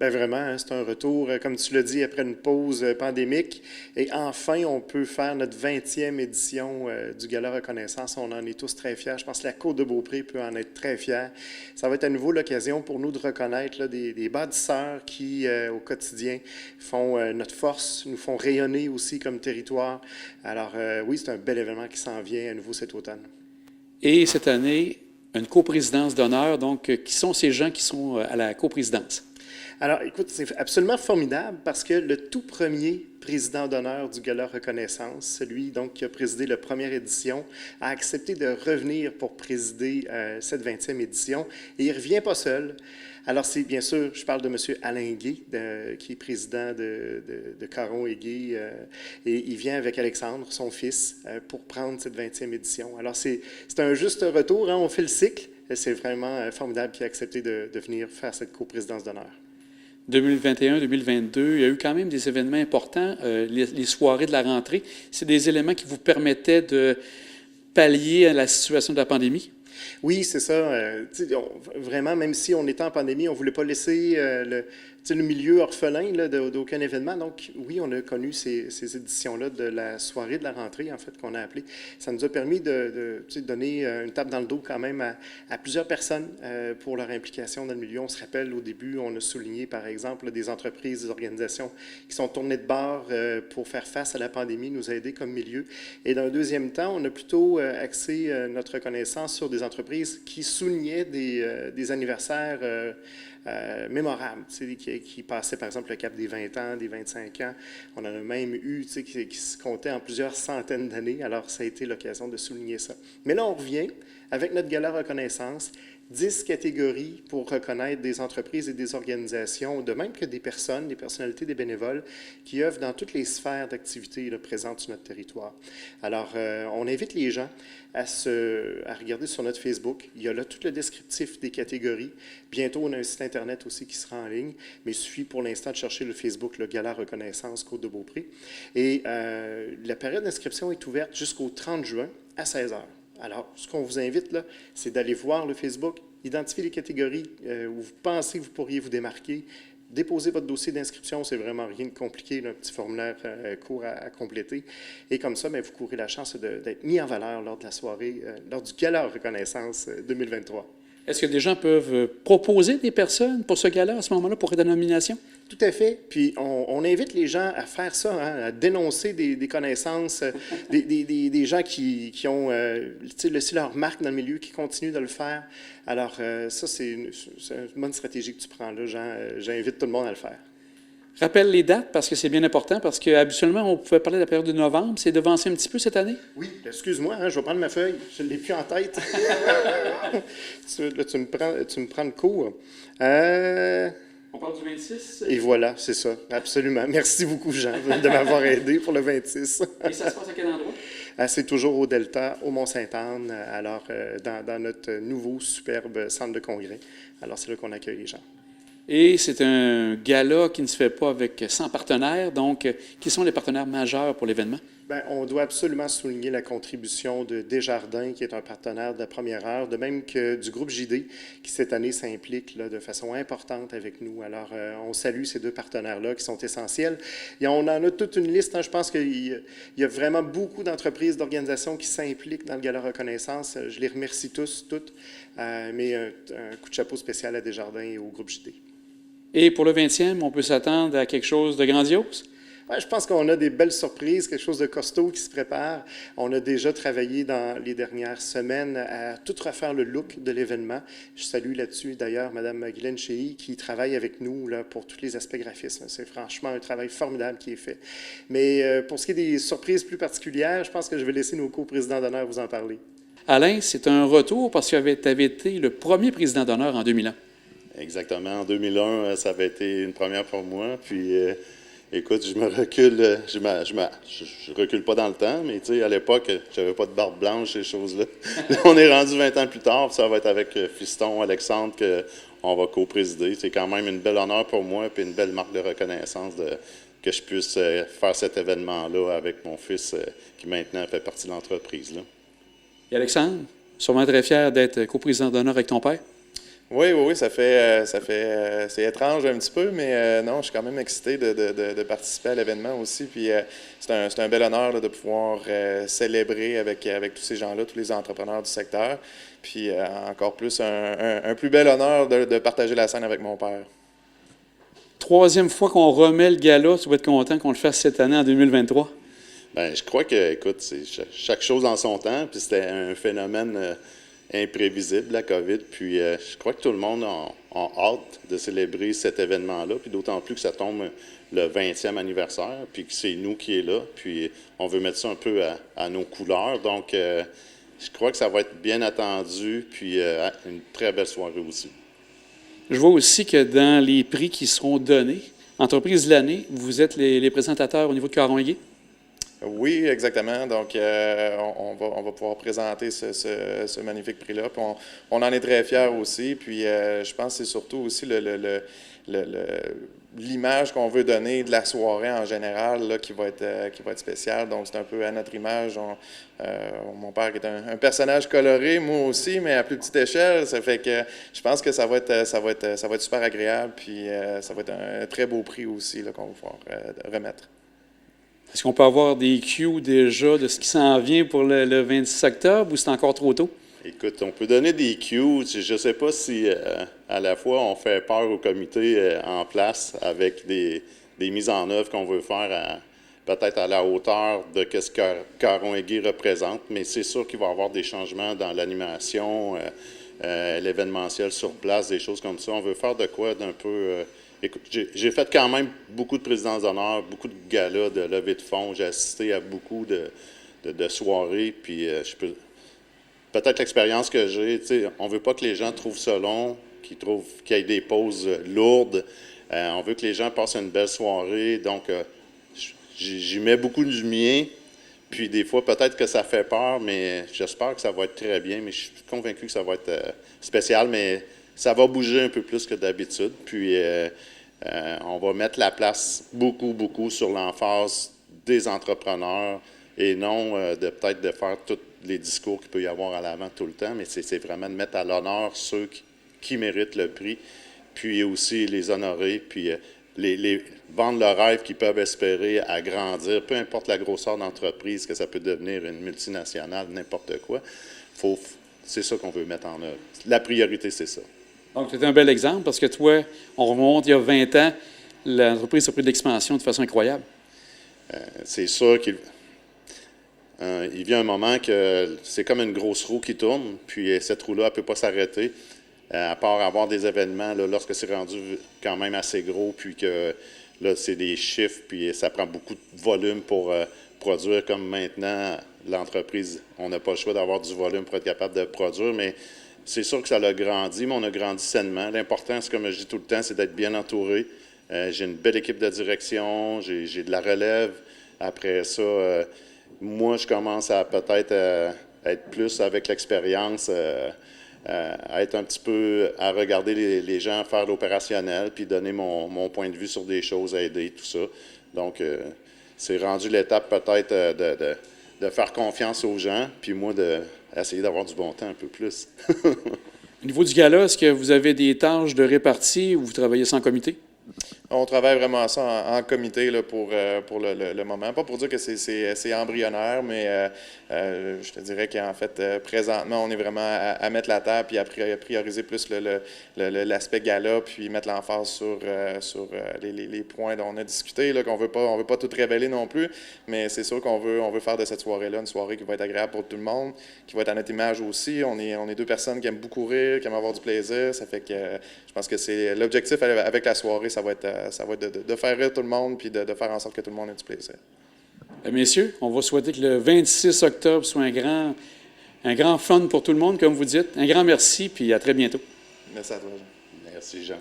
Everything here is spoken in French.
Bien vraiment, hein, c'est un retour, comme tu l'as dit, après une pause pandémique. Et enfin, on peut faire notre 20e édition du Gala Reconnaissance. On en est tous très fiers. Je pense que la Côte-de-Beaupré peut en être très fière. Ça va être à nouveau l'occasion pour nous de reconnaître là, des bâtisseurs qui, au quotidien, font notre force, nous font rayonner aussi comme territoire. Alors oui, c'est un bel événement qui s'en vient à nouveau cet automne. Et cette année, une coprésidence d'honneur. Donc, qui sont ces gens qui sont à la coprésidence? Alors, écoute, c'est absolument formidable parce que le tout premier président d'honneur du Gala Reconnaissance, celui donc qui a présidé la première édition, a accepté de revenir pour présider cette 20e édition. Et il ne revient pas seul. Alors, c'est bien sûr, je parle de M. Alain Gay, qui est président de Caron et Gay, et il vient avec Alexandre, son fils, pour prendre cette 20e édition. Alors, c'est un juste retour, hein, on fait le cycle. C'est vraiment formidable qu'il ait accepté de venir faire cette coprésidence d'honneur. 2021-2022, il y a eu quand même des événements importants, les soirées de la rentrée. C'est des éléments qui vous permettaient de pallier à la situation de la pandémie? Oui, c'est ça. Vraiment, même si on était en pandémie, on ne voulait pas laisser le milieu orphelin d'aucun événement. Donc, oui, on a connu ces éditions-là de la soirée de la rentrée, en fait, qu'on a appelé. Ça nous a permis de donner une tape dans le dos quand même à plusieurs personnes pour leur implication dans le milieu. On se rappelle, au début, on a souligné, par exemple, des entreprises, des organisations qui sont tournées de bord pour faire face à la pandémie, nous aider comme milieu. Et dans un deuxième temps, on a plutôt axé notre reconnaissance sur des entreprises qui soulignaient des anniversaires mémorables, qui passaient par exemple le cap des 20 ans, des 25 ans. On en a même eu qui se comptaient en plusieurs centaines d'années, alors ça a été l'occasion de souligner ça. Mais là, on revient avec notre Gala Reconnaissance, 10 catégories pour reconnaître des entreprises et des organisations, de même que des personnes, des personnalités, des bénévoles, qui œuvrent dans toutes les sphères d'activité présentes sur notre territoire. Alors, on invite les gens à regarder sur notre Facebook. Il y a là tout le descriptif des catégories. Bientôt, on a un site Internet aussi qui sera en ligne, mais il suffit pour l'instant de chercher le Facebook, le Gala Reconnaissance Côte-de-Beaupré. Et la période d'inscription est ouverte jusqu'au 30 juin à 16 heures. Alors, ce qu'on vous invite, là, c'est d'aller voir le Facebook, identifier les catégories où vous pensez que vous pourriez vous démarquer, déposer votre dossier d'inscription, c'est vraiment rien de compliqué, là, un petit formulaire court à compléter. Et comme ça, bien, vous courez la chance d'être mis en valeur lors de la soirée, lors du Gala Reconnaissance 2023. Est-ce que des gens peuvent proposer des personnes pour ce gala à ce moment-là, pour la nomination? Tout à fait. Puis on invite les gens à faire ça, hein, à dénoncer des connaissances, des gens qui ont laissé leur marque dans le milieu, qui continuent de le faire. Alors ça, c'est une bonne stratégie que tu prends là, Jean. J'invite tout le monde à le faire. Rappelle les dates, parce que c'est bien important, parce qu'habituellement, on pouvait parler de la période de novembre. C'est devancé un petit peu cette année? Oui, excuse-moi, hein, je vais prendre ma feuille. Je ne l'ai plus en tête. Là, tu me prends le cours. On parle du 26? Et voilà, c'est ça, absolument. Merci beaucoup, Jean, de m'avoir aidé pour le 26. Et ça se passe à quel endroit? C'est toujours au Delta, au Mont-Sainte-Anne, alors dans notre nouveau superbe centre de congrès. Alors, c'est là qu'on accueille les gens. Et c'est un gala qui ne se fait pas avec 100 partenaires. Donc, qui sont les partenaires majeurs pour l'événement? Bien, on doit absolument souligner la contribution de Desjardins, qui est un partenaire de la première heure, de même que du groupe JD, qui cette année s'implique de façon importante avec nous. Alors, on salue ces deux partenaires-là qui sont essentiels. Et on en a toute une liste. Hein. Je pense qu'il y a vraiment beaucoup d'entreprises, d'organisations qui s'impliquent dans le Gala Reconnaissance. Je les remercie tous, toutes. Mais un coup de chapeau spécial à Desjardins et au groupe JD. Et pour le 20e, on peut s'attendre à quelque chose de grandiose? Ouais, je pense qu'on a des belles surprises, quelque chose de costaud qui se prépare. On a déjà travaillé dans les dernières semaines à tout refaire le look de l'événement. Je salue là-dessus d'ailleurs Mme Guylaine Chéhy qui travaille avec nous là, pour tous les aspects graphisme. C'est franchement un travail formidable qui est fait. Mais pour ce qui est des surprises plus particulières, je pense que je vais laisser nos co-présidents d'honneur vous en parler. Alain, c'est un retour parce que tu avais été le premier président d'honneur en 2001. Exactement. En 2001, ça avait été une première pour moi. Puis, écoute, je recule pas dans le temps, mais tu sais, à l'époque, j'avais pas de barbe blanche, ces choses-là. On est rendu 20 ans plus tard, puis ça va être avec Fiston Alexandre qu'on va co-présider. C'est quand même une belle honneur pour moi, puis une belle marque de reconnaissance que je puisse faire cet événement-là avec mon fils qui maintenant fait partie de l'entreprise. Là. Et Alexandre, sûrement très fier d'être coprésident d'honneur avec ton père? Oui, c'est étrange un petit peu, mais non, je suis quand même excité de participer à l'événement aussi. Puis c'est un bel honneur là, de pouvoir célébrer avec tous ces gens-là, tous les entrepreneurs du secteur. Puis encore plus, un plus bel honneur de partager la scène avec mon père. Troisième fois qu'on remet le gala, tu vas être content qu'on le fasse cette année en 2023? Bien, je crois que, écoute, c'est chaque chose en son temps, puis c'était un phénomène imprévisible, la COVID. Puis je crois que tout le monde a hâte de célébrer cet événement-là, puis d'autant plus que ça tombe le 20e anniversaire, puis que c'est nous qui est là, puis on veut mettre ça un peu à nos couleurs. Donc, je crois que ça va être bien attendu, puis une très belle soirée aussi. Je vois aussi que dans les prix qui seront donnés, Entreprise de l'année, vous êtes les présentateurs au niveau de Caron-Igué? Oui, exactement. Donc, on va pouvoir présenter ce magnifique prix-là. Puis on en est très fiers aussi. Puis, je pense que c'est surtout aussi l'image qu'on veut donner de la soirée en général là, qui va être spéciale. Donc, c'est un peu à notre image. Mon père est un personnage coloré, moi aussi, mais à plus petite échelle. Ça fait que je pense que ça va être super agréable. Puis, ça va être un très beau prix aussi là, qu'on va pouvoir remettre. Est-ce qu'on peut avoir des cues déjà de ce qui s'en vient pour le 26 octobre ou c'est encore trop tôt? Écoute, on peut donner des cues. Je ne sais pas si à la fois on fait peur au comité en place avec des mises en œuvre qu'on veut faire peut-être à la hauteur de ce que Caron-Igué représente, mais c'est sûr qu'il va y avoir des changements dans l'animation, l'événementiel sur place, des choses comme ça. On veut faire de quoi d'un peu... Écoute, j'ai fait quand même beaucoup de présidences d'honneur, beaucoup de galas, de levées de fonds. J'ai assisté à beaucoup de soirées, puis je peux... Peut-être l'expérience que j'ai, on ne veut pas que les gens trouvent ça long, qu'il y ait des pauses lourdes. On veut que les gens passent une belle soirée. Donc, j'y mets beaucoup du mien. Puis des fois, peut-être que ça fait peur, mais j'espère que ça va être très bien. Mais je suis convaincu que ça va être spécial, mais ça va bouger un peu plus que d'habitude. Puis, on va mettre la place beaucoup sur l'emphase des entrepreneurs et non peut-être de faire tous les discours qu'il peut y avoir à l'avant tout le temps, mais c'est vraiment de mettre à l'honneur ceux qui méritent le prix, puis aussi les honorer, puis les vendre le rêve qu'ils peuvent espérer à grandir, peu importe la grosseur d'entreprise, que ça peut devenir une multinationale, n'importe quoi. C'est ça qu'on veut mettre en œuvre. La priorité, c'est ça. Donc, c'est un bel exemple parce que toi, on remonte il y a 20 ans, l'entreprise a pris de l'expansion de façon incroyable. C'est sûr qu'il vient un moment que c'est comme une grosse roue qui tourne, puis cette roue-là, elle ne peut pas s'arrêter, à part avoir des événements, là, lorsque c'est rendu quand même assez gros, puis que là, c'est des chiffres, puis ça prend beaucoup de volume pour produire, comme maintenant, l'entreprise, on n'a pas le choix d'avoir du volume pour être capable de produire, mais c'est sûr que ça a grandi, mais on a grandi sainement. L'important, c'est comme je dis tout le temps, c'est d'être bien entouré. J'ai une belle équipe de direction, j'ai de la relève. Après ça, moi, je commence à peut-être être plus avec l'expérience, à être un petit peu, à regarder les gens faire l'opérationnel, puis donner mon point de vue sur des choses, à aider, tout ça. Donc, c'est rendu l'étape peut-être de faire confiance aux gens, puis moi, d'essayer d'avoir du bon temps un peu plus. Au niveau du gala, est-ce que vous avez des tâches de répartie ou vous travaillez sans comité? On travaille vraiment ça en comité là, pour le moment. Pas pour dire que c'est embryonnaire, mais je te dirais qu'en fait, présentement, on est vraiment à mettre la table puis à prioriser plus l'aspect gala, puis mettre l'emphase sur les points dont on a discuté, là, qu'on veut pas tout révéler non plus, mais c'est sûr qu'on veut faire de cette soirée-là une soirée qui va être agréable pour tout le monde, qui va être à notre image aussi. On est deux personnes qui aiment beaucoup rire, qui aiment avoir du plaisir. Ça fait que je pense que c'est l'objectif avec la soirée, ça va être de faire rire tout le monde puis de faire en sorte que tout le monde ait du plaisir. Messieurs, on va souhaiter que le 26 octobre soit un grand fun pour tout le monde, comme vous dites. Un grand merci, puis à très bientôt. Merci à toi, Jean. Merci, Jean.